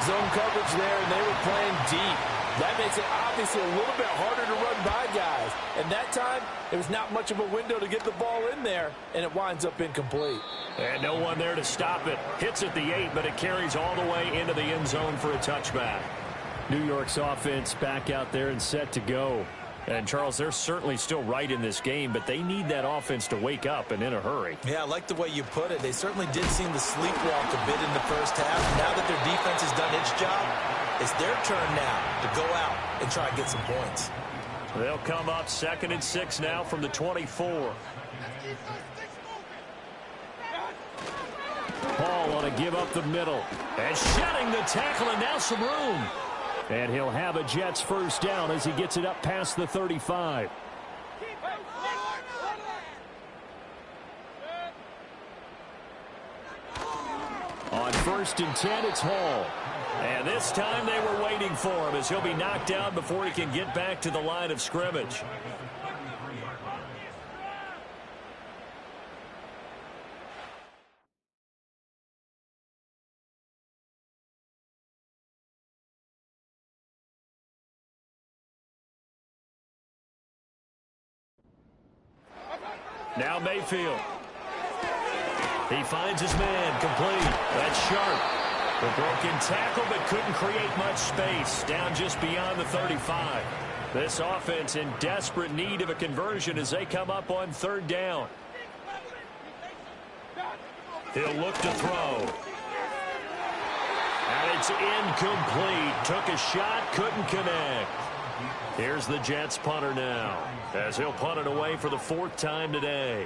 [SPEAKER 3] Zone coverage there, and they were playing deep. That makes it obviously a little bit harder to run by guys. And that time, there was not much of a window to get the ball in there, and it winds up incomplete.
[SPEAKER 2] And no one there to stop it. Hits at the 8, but it carries all the way into the end zone for a touchback.
[SPEAKER 4] New York's offense back out there and set to go.
[SPEAKER 2] And, Charles, they're certainly still right in this game, but they need that offense to wake up and in a hurry.
[SPEAKER 3] Yeah, I like the way you put it. They certainly did seem to sleepwalk a bit in the first half. Now that their defense has done its job, it's their turn now to go out and try to get some points.
[SPEAKER 2] They'll come up 2nd and 6 now from the 24.
[SPEAKER 4] Paul on a give up the middle.
[SPEAKER 2] And shedding the tackle, and now some room.
[SPEAKER 4] And he'll have a Jets 1st down as he gets it up past the 35. On 1st and 10, it's Hall.
[SPEAKER 2] And this time they were waiting for him as he'll be knocked down before he can get back to the line of scrimmage. Now Mayfield. He finds his man complete. That's Sharp. The broken tackle, but couldn't create much space. Down just beyond the 35. This offense in desperate need of a conversion as they come up on 3rd down. He'll look to throw. And it's incomplete. Took a shot, couldn't connect. Here's the Jets punter now, as he'll punt it away for the 4th time today.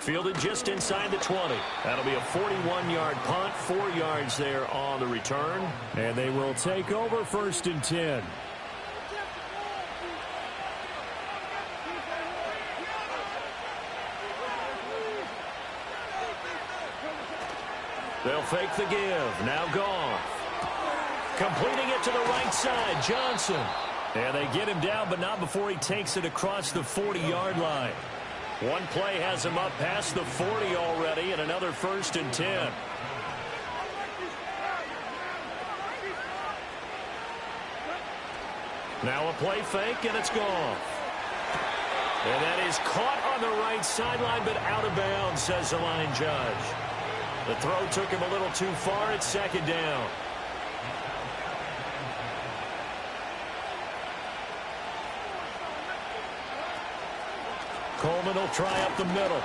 [SPEAKER 2] Fielded just inside the 20. That'll be a 41-yard punt, 4 yards there on the return.
[SPEAKER 4] And they will take over 1st and 10.
[SPEAKER 2] They'll fake the give. Now Goff. Completing it to the right side. Johnson. And they get him down, but not before he takes it across the 40-yard line. One play has him up past the 40 already, and another 1st and 10. Now a play fake, and it's gone. And that is caught on the right sideline, but out of bounds, says the line judge. The throw took him a little too far. It's 2nd down. Coleman will try up the middle.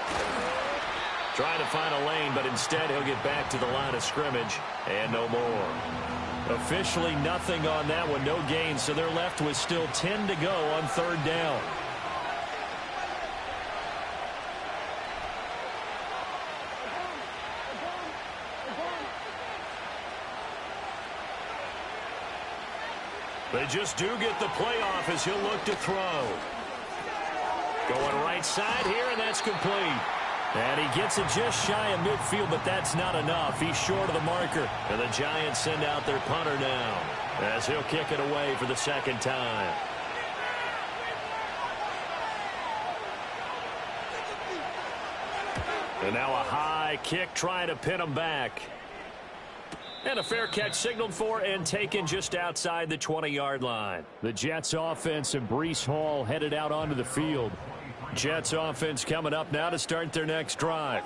[SPEAKER 2] Trying to find a lane, but instead he'll get back to the line of scrimmage and no more. Officially nothing on that one, no gain, so they're left with still 10 to go on third down. They just do get the play off as he'll look to throw. Going right side here, and that's complete. And he gets it just shy of midfield, but that's not enough. He's short of the marker. And the Giants send out their punter now as he'll kick it away for the second time. And now a high kick trying to pin him back. And a fair catch signaled for and taken just outside the 20-yard line.
[SPEAKER 4] The Jets offense and Breece Hall headed out onto the field.
[SPEAKER 2] Jets offense coming up now to start their next drive.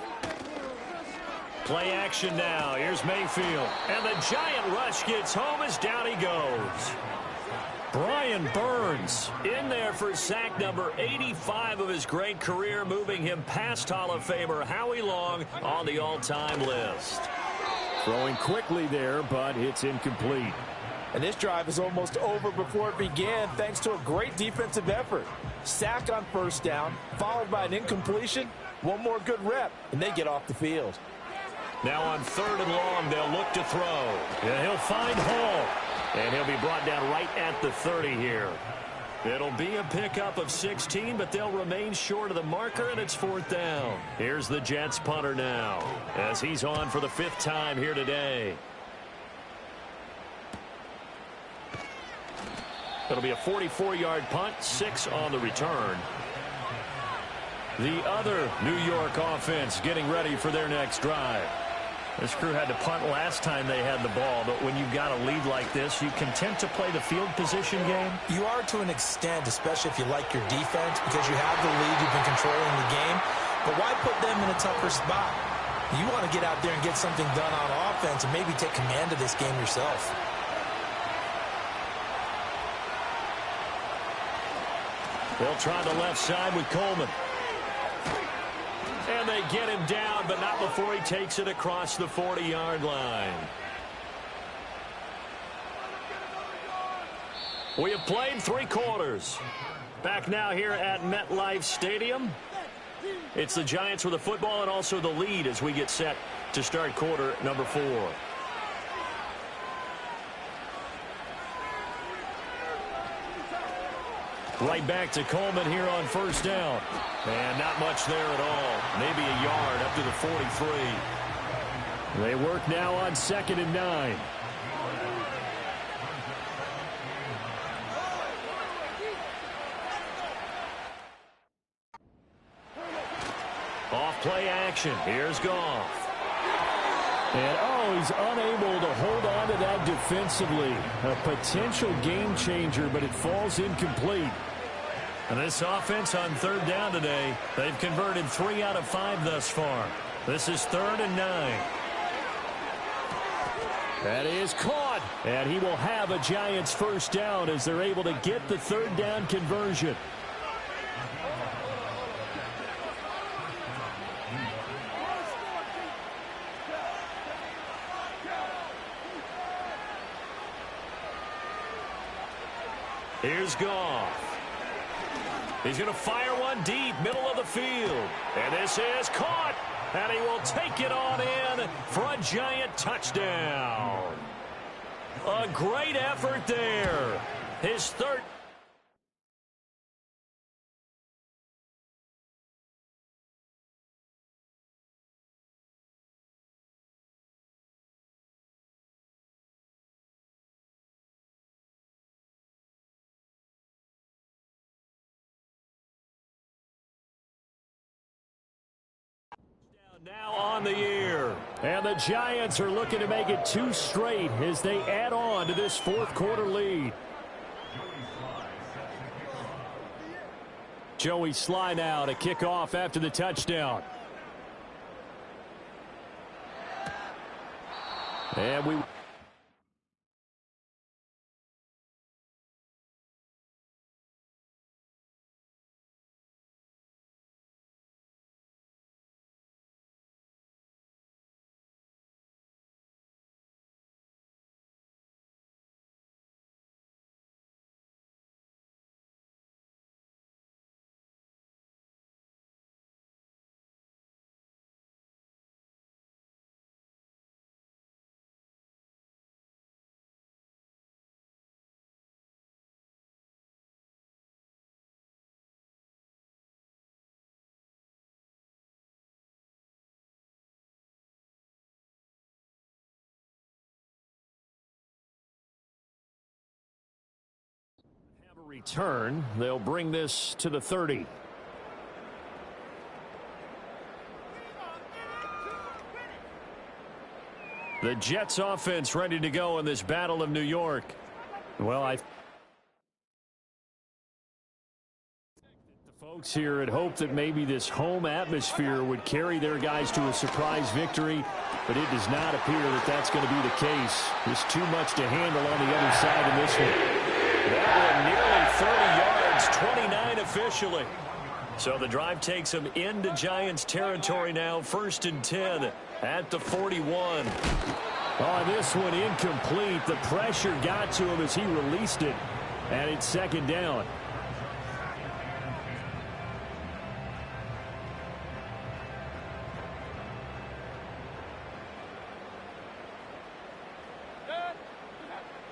[SPEAKER 2] Play action now. Here's Mayfield. And the giant rush gets home as down he goes. Brian Burns in there for sack number 85 of his great career, moving him past Hall of Famer Howie Long on the all-time list.
[SPEAKER 4] Throwing quickly there, but it's incomplete.
[SPEAKER 3] And this drive is almost over before it began thanks to a great defensive effort. Sack on first down, followed by an incompletion. One more good rep, and they get off the field.
[SPEAKER 2] Now on third and long, they'll look to throw. And he'll find Hall. And he'll be brought down right at the 30 here. It'll be a pickup of 16, but they'll remain short of the marker, and it's fourth down. Here's the Jets punter now as he's on for the 5th time here today. It'll be a 44-yard punt, 6 on the return. The other New York offense getting ready for their next drive. This crew had to punt last time they had the ball, but when you've got a lead like this, you content to play the field position game?
[SPEAKER 5] You are to an extent, especially if you like your defense, because you have the lead, you've been controlling the game. But why put them in a tougher spot? You want to get out there and get something done on offense and maybe take command of this game yourself.
[SPEAKER 2] They'll try the left side with Coleman. And they get him down, but not before he takes it across the 40-yard line. We have played 3 quarters. Back now here at MetLife Stadium. It's the Giants with the football and also the lead as we get set to start quarter number 4. Right back to Coleman here on first down. And not much there at all. Maybe a yard up to the 43.
[SPEAKER 4] They work now on 2nd and 9.
[SPEAKER 2] Off play action. Here's Goff.
[SPEAKER 4] And, he's unable to hold on to that defensively. A potential game changer, but it falls incomplete.
[SPEAKER 2] And this offense on third down today, they've converted 3 out of 5 thus far. This is 3rd and 9.
[SPEAKER 4] That is caught. And he will have a Giants first down as they're able to get the third down conversion.
[SPEAKER 2] Here's Goff. He's going to fire one deep, middle of the field. And this is caught. And he will take it on in for a Giant touchdown. A great effort there. His third. Now on the year.
[SPEAKER 4] And the Giants are looking to make it 2 straight as they add on to this 4th quarter lead. Joey Sly now to kick off after the touchdown. And we... Return. They'll bring this to the 30. The Jets offense ready to go in this Battle of New York. Well, the folks here had hoped that maybe this home atmosphere would carry their guys to a surprise victory, but it does not appear that that's going to be the case. There's too much to handle on the other side in this one. That one nearly 30 yards, 29 officially. So the drive takes them into Giants territory now, 1st and 10 at the 41. Oh, this one incomplete. The pressure got to him as he released it, and it's 2nd down.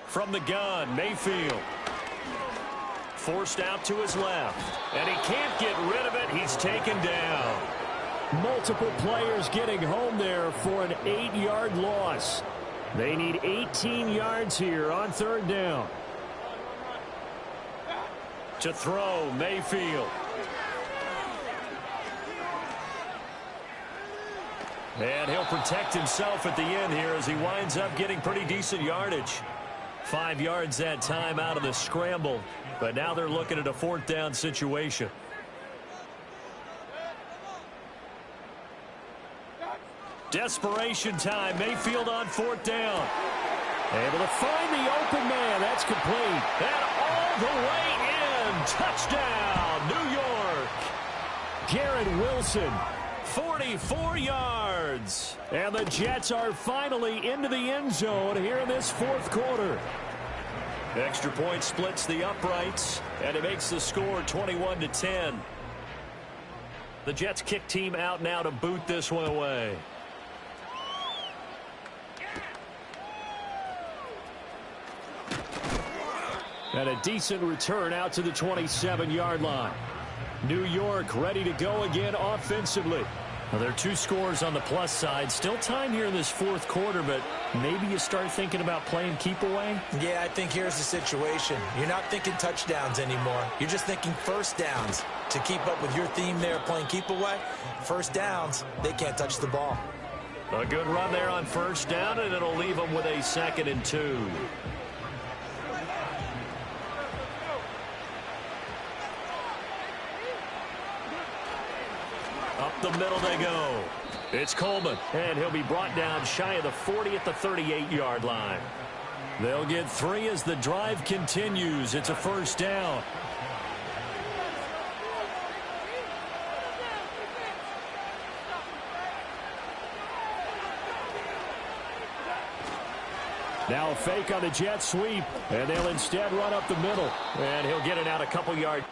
[SPEAKER 4] From the gun, Mayfield. Forced out to his left, and he can't get rid of it. He's taken down. Multiple players getting home there for an 8-yard loss. They need 18 yards here on 3rd down. To throw, Mayfield. And he'll protect himself at the end here as he winds up getting pretty decent yardage. 5 yards that time out of the scramble. But now they're looking at a 4th down situation. Desperation time. Mayfield on 4th down. Able to find the open man. That's complete. And all the way in. Touchdown, New York. Garrett Wilson, 44 yards. And the Jets are finally into the end zone here in this 4th quarter. Extra point splits the uprights, and it makes the score 21-10. The Jets kick team out now to boot this one away. And a decent return out to the 27-yard line. New York ready to go again offensively. Well, there are 2 scores on the plus side. Still time here in this 4th quarter, but maybe you start thinking about playing keep away?
[SPEAKER 5] Yeah, I think here's the situation. You're not thinking touchdowns anymore. You're just thinking 1st downs. To keep up with your theme there playing keep away, 1st downs, they can't touch the ball.
[SPEAKER 2] A good run there on 1st down, and it'll leave them with a 2nd and 2. Up the middle they go. It's Coleman, and he'll be brought down shy of the 40 at the 38-yard line. They'll get 3 as the drive continues. It's a 1st down.
[SPEAKER 4] Now a fake on the jet sweep, and they'll instead run up the middle.
[SPEAKER 2] And he'll get it out a couple yards.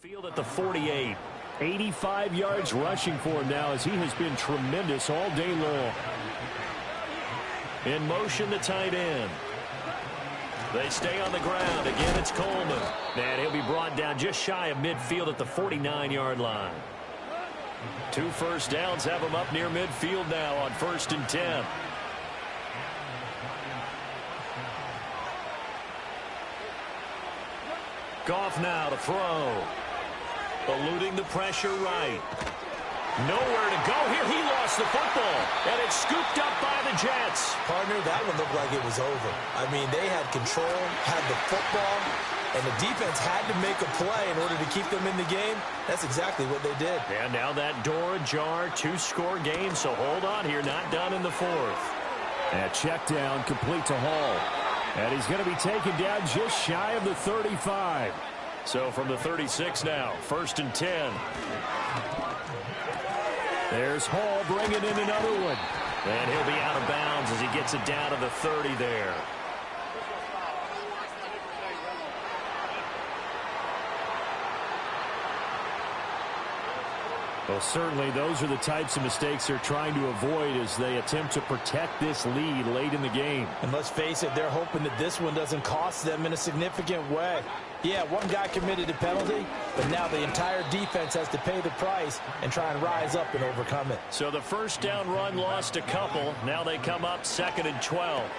[SPEAKER 2] Field at the 48. 85 yards rushing for him now as he has been tremendous all day long. In motion, the tight end. They stay on the ground. Again, it's Coleman. And he'll be brought down just shy of midfield at the 49-yard line. 2 first downs have him up near midfield now on 1st and 10. Goff now to throw. Eluding the pressure right. Nowhere to go here. He lost the football. And it's scooped up by the Jets.
[SPEAKER 5] Partner, that one looked like it was over. I mean, they had control, had the football, and the defense had to make a play in order to keep them in the game. That's exactly what they did.
[SPEAKER 2] And now that door ajar, 2-score game, so hold on here, not done in the 4th.
[SPEAKER 4] That check down complete to Hall. And he's going to be taken down just shy of the 35.
[SPEAKER 2] So from the 36 now, 1st and 10.
[SPEAKER 4] There's Hall bringing in another one.
[SPEAKER 2] And he'll be out of bounds as he gets it down to the 30 there.
[SPEAKER 4] Well, certainly those are the types of mistakes they're trying to avoid as they attempt to protect this lead late in the game.
[SPEAKER 3] And let's face it, they're hoping that this one doesn't cost them in a significant way. Yeah, one guy committed a penalty, but now the entire defense has to pay the price and try and rise up and overcome it.
[SPEAKER 2] So the first down run lost a couple. Now they come up 2nd and 12.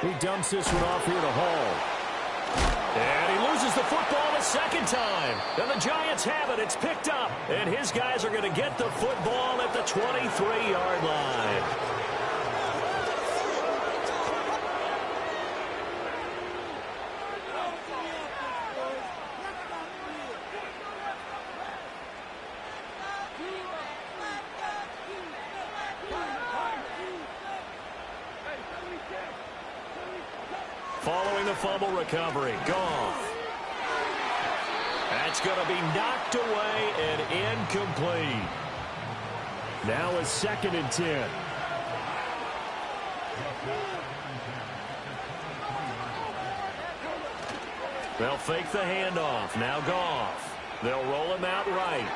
[SPEAKER 4] He dumps this one off here to Hall.
[SPEAKER 2] And he loses the football a second time. And the Giants have it. It's picked up. And his guys are going to get the football at the 23-yard line. Following the fumble recovery, Goff. That's going to be knocked away and incomplete.
[SPEAKER 4] Now a 2nd and 10.
[SPEAKER 2] They'll fake the handoff. Now Goff. They'll roll him out right.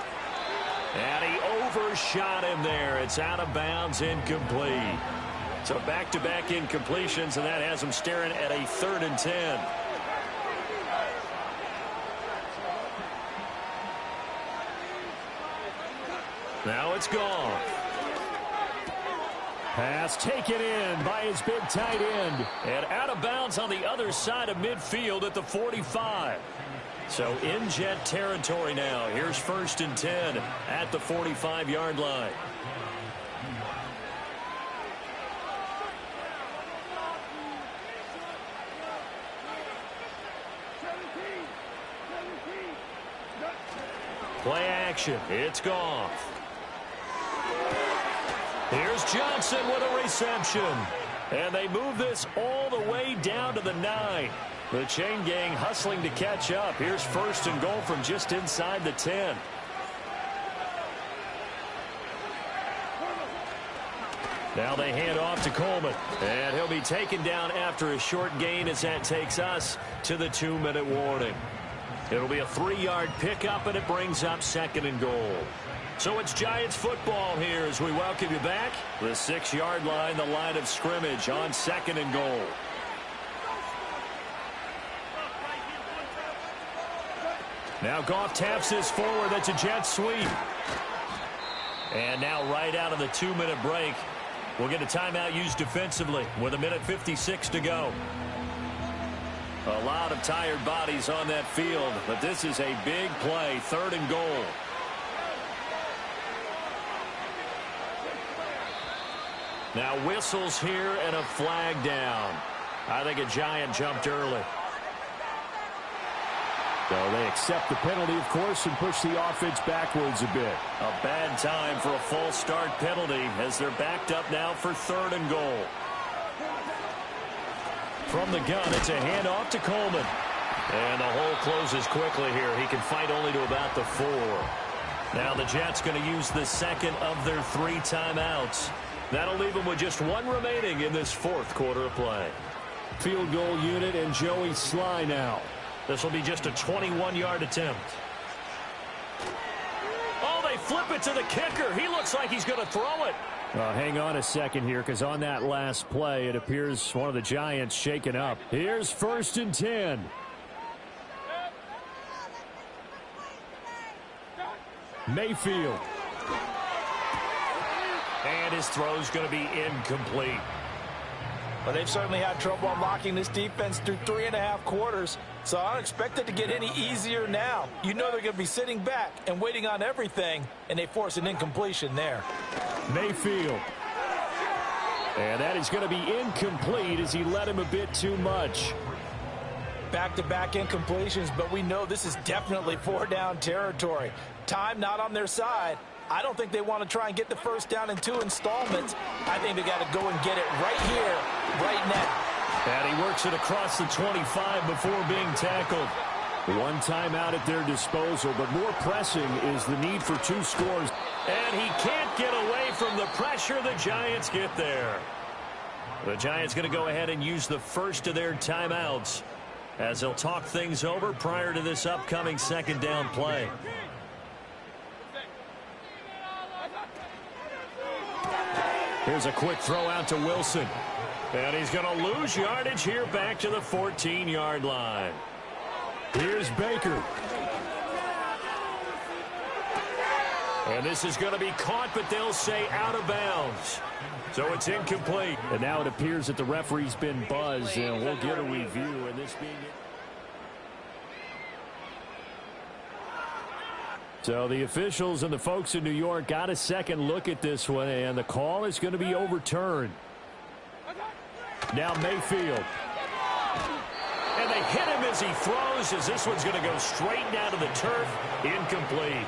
[SPEAKER 2] And he overshot him there. It's out of bounds, incomplete. So back-to-back incompletions, and that has him staring at a 3rd and 10. Now it's Goff.
[SPEAKER 4] Pass taken in by his big tight end.
[SPEAKER 2] And out of bounds on the other side of midfield at the 45. So in Jet territory now. Here's 1st and 10 at the 45-yard line. Play action. It's Goff. Here's Johnson with a reception. And they move this all the way down to the 9. The chain gang hustling to catch up. Here's 1st and goal from just inside the 10. Now they hand off to Coleman. And he'll be taken down after a short gain as that takes us to the 2-minute warning. It'll be a 3-yard pickup, and it brings up 2nd and goal. So it's Giants football here as we welcome you back. The 6-yard line, the line of scrimmage on 2nd and goal. Now Goff taps this forward. That's a jet sweep. And now right out of the 2-minute break, we'll get a timeout used defensively with 1:56 to go. A lot of tired bodies on that field, but this is a big play, 3rd and goal. Now whistles here and a flag down. I think a Giant jumped early.
[SPEAKER 4] So they accept the penalty, of course, and push the offense backwards a bit.
[SPEAKER 2] A bad time for a false start penalty as they're backed up now for 3rd and goal. From the gun, it's a handoff to Coleman. And the hole closes quickly here. He can fight only to about the 4. Now the Jets going to use the 2nd of their 3 timeouts. That'll leave them with just 1 remaining in this 4th quarter of play.
[SPEAKER 4] Field goal unit and Joey Sly now.
[SPEAKER 2] This will be just a 21-yard attempt.
[SPEAKER 4] Oh, they flip it to the kicker. He looks like he's going to throw it.
[SPEAKER 2] Hang on a second here, because on that last play, it appears one of the Giants shaken up. Here's 1st and 10. Mayfield.
[SPEAKER 4] And his throw's going to be incomplete.
[SPEAKER 3] Well, they've certainly had trouble unlocking this defense through 3.5 quarters, so I don't expect it to get any easier now. You know they're going to be sitting back and waiting on everything, and they force an incompletion there.
[SPEAKER 2] Mayfield. And that is going to be incomplete as he let him a bit too much.
[SPEAKER 3] Back-to-back incompletions, but we know this is definitely 4-down territory. Time not on their side. I don't think they want to try and get the first down in 2 installments. I think they got to go and get it right here, right now.
[SPEAKER 2] And he works it across the 25 before being tackled. One timeout at their disposal, but more pressing is the need for 2 scores.
[SPEAKER 4] And he can't get away from the pressure. The Giants get there. The Giants going to go ahead and use the first of their timeouts as they'll talk things over prior to this upcoming 2nd down play.
[SPEAKER 2] Here's a quick throw out to Wilson.
[SPEAKER 4] And he's going to lose yardage here back to the 14-yard line.
[SPEAKER 2] Here's Baker.
[SPEAKER 4] And this is going to be caught, but they'll say out of bounds. So it's incomplete.
[SPEAKER 2] And now it appears that the referee's been buzzed, and we'll get a review. And this being it. So the officials and the folks in New York got a second look at this one, and the call is going to be overturned. Now Mayfield.
[SPEAKER 4] And they hit him as he throws, as this one's going to go straight down to the turf. Incomplete.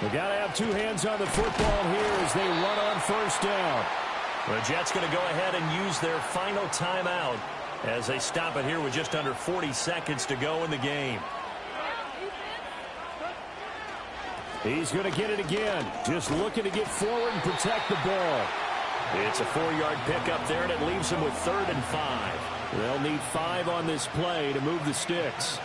[SPEAKER 2] We got to have 2 hands on the football here as they run on 1st down.
[SPEAKER 4] The Jets going to go ahead and use their final timeout as they stop it here with just under 40 seconds to go in the game.
[SPEAKER 2] He's going to get it again. Just looking to get forward and protect the ball.
[SPEAKER 4] It's a 4-yard pickup there, and it leaves him with 3rd and 5.
[SPEAKER 2] They'll need 5 on this play to move the sticks.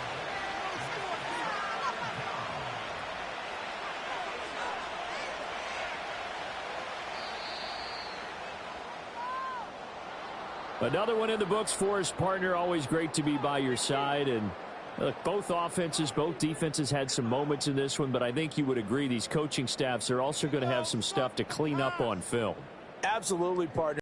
[SPEAKER 2] Another one in the books for his partner. Always great to be by your side. And look, both offenses, both defenses had some moments in this one, but I think you would agree these coaching staffs are also going to have some stuff to clean up on film.
[SPEAKER 3] Absolutely, partner.